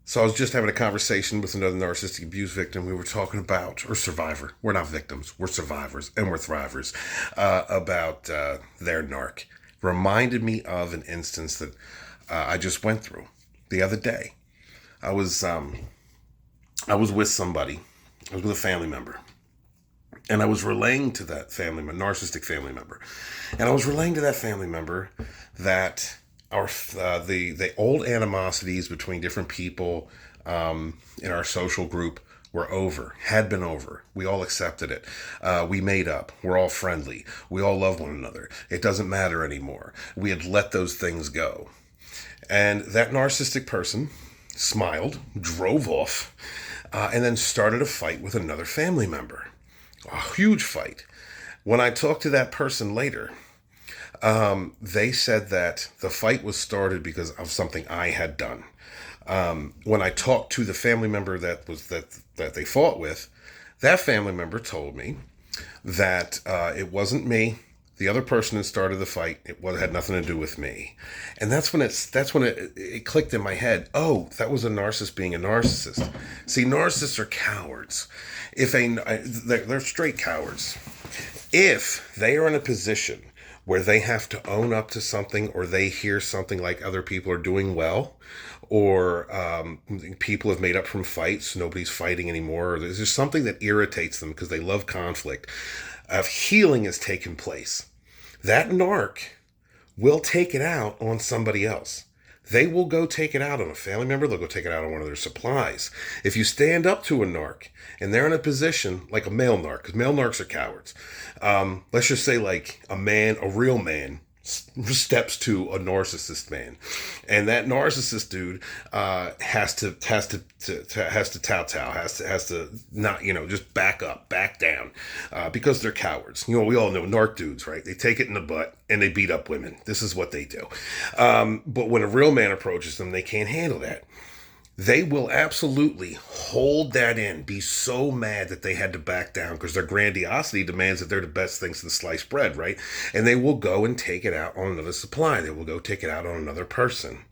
So I was just having a conversation with another narcissistic abuse victim. We were talking about, or survivor. We're not victims. We're survivors, and we're thrivers. About their narc. Reminded me of an instance that I just went through the other day. I was I was with somebody. I was with a family member, and I was relaying to that family member, narcissistic family member, and I was relaying to that family member that our the old animosities between different people in our social group were over, had been over. We all accepted it. We made up. We're all friendly. We all love one another. It doesn't matter anymore. We had let those things go. And that narcissistic person smiled, drove off, and then started a fight with another family member. A huge fight. When I talked to that person later, they said that the fight was started because of something I had done. When I talked to the family member that they fought with, that family member told me that it wasn't me. The other person that started the fight, had nothing to do with me, and that's when it clicked in my head. Oh, that was a narcissist being a narcissist. See, narcissists are cowards. They're straight cowards. If they are in a position where they have to own up to something, or they hear something like other people are doing well, or people have made up from fights, nobody's fighting anymore, or there's just something that irritates them because they love conflict, healing has taken place. That narc will take it out on somebody else. They will go take it out on a family member. They'll go take it out on one of their supplies. If you stand up to a narc and they're in a position like a male narc, because male narcs are cowards. Let's just say like a real man steps to a narcissist man, and that narcissist dude has to kowtow, has to not, just back up, back down, because they're cowards. We all know narc dudes, right? They take it in the butt and they beat up women. This is what they do. But when a real man approaches them, they can't handle that. They will absolutely hold that in, be so mad that they had to back down because their grandiosity demands that they're the best things in sliced bread, right? And they will go and take it out on another supply. They will go take it out on another person.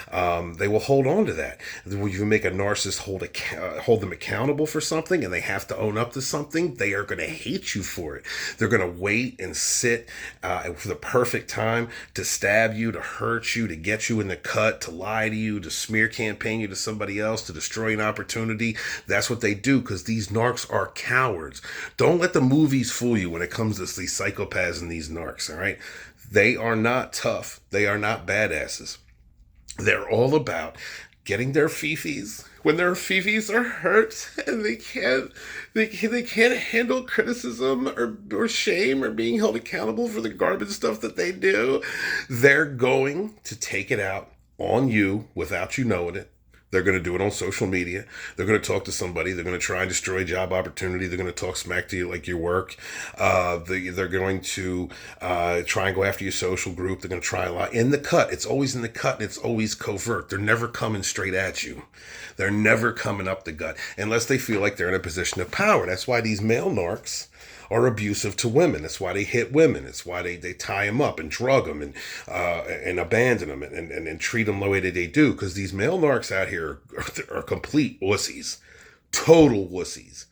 They will hold on to that. When you make a narcissist hold them accountable for something and they have to own up to something, they are going to hate you for it. They're going to wait and sit for the perfect time to stab you, to hurt you, to get you in the cut, to lie to you, to smear campaign you to somebody else, to destroy an opportunity. That's what they do because these narcs are cowards. Don't let the movies fool you when it comes to these psychopaths and these narcs, all right? They are not tough. They are not badasses. They're all about getting their fifis when their fifis are hurt and they can't handle criticism or shame or being held accountable for the garbage stuff that they do. They're going to take it out on you without you knowing it. They're going to do it on social media. They're going to talk to somebody. They're going to try and destroy job opportunity. They're going to talk smack to you like your work. They're going to try and go after your social group. They're going to try a lot. In the cut. It's always in the cut, and it's always covert. They're never coming straight at you. They're never coming up the gut unless they feel like they're in a position of power. That's why these male narcs are abusive to women. That's why they hit women. It's why they tie them up and drug them and abandon them and treat them the way that they do. Because these male narcs out here are complete wussies, total wussies.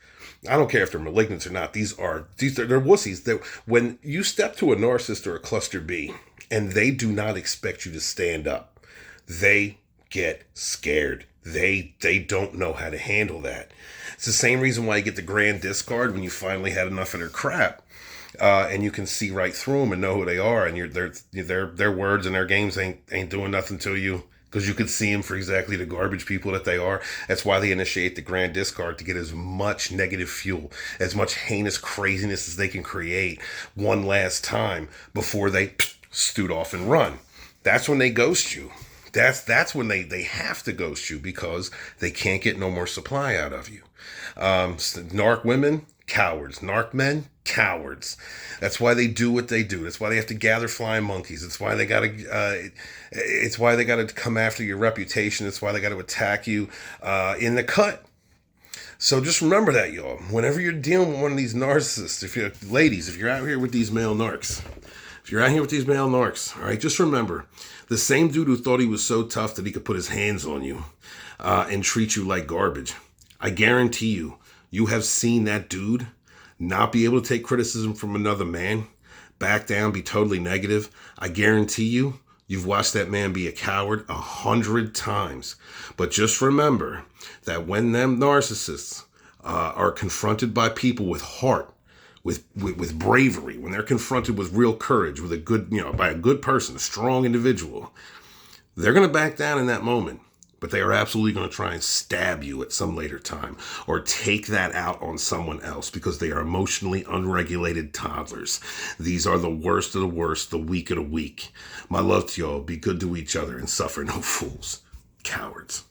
I don't care if they're malignant or not. They're wussies. That when you step to a narcissist or a cluster B and they do not expect you to stand up, they get scared. They don't know how to handle that. It's the same reason why you get the grand discard when you finally had enough of their crap, and you can see right through them and know who they are, and their words and their games ain't doing nothing to you because you could see them for exactly the garbage people that they are. That's why they initiate the grand discard, to get as much negative fuel, as much heinous craziness as they can create one last time before they scoot off and run. That's when they ghost you. That's when they have to ghost you because they can't get no more supply out of you. Narc women, cowards. Narc men, cowards. That's why they do what they do. That's why they have to gather flying monkeys. It's why they gotta. It's why they gotta come after your reputation. It's why they gotta attack you in the cut. So just remember that, y'all. Whenever you're dealing with one of these narcissists, if you're out here with these male narcs, If you're out here with these male narcs, all right, just remember, the same dude who thought he was so tough that he could put his hands on you and treat you like garbage, I guarantee you, you have seen that dude not be able to take criticism from another man, back down, be totally negative. I guarantee you, you've watched that man be a coward 100 times. But just remember that when them narcissists are confronted by people with heart, with bravery, when they're confronted with real courage, with a good, by a good person, a strong individual, they're going to back down in that moment. But they are absolutely going to try and stab you at some later time or take that out on someone else because they are emotionally unregulated toddlers. These are the worst of the worst, the weak of the weak. My love to y'all. Be good to each other and suffer no fools. Cowards.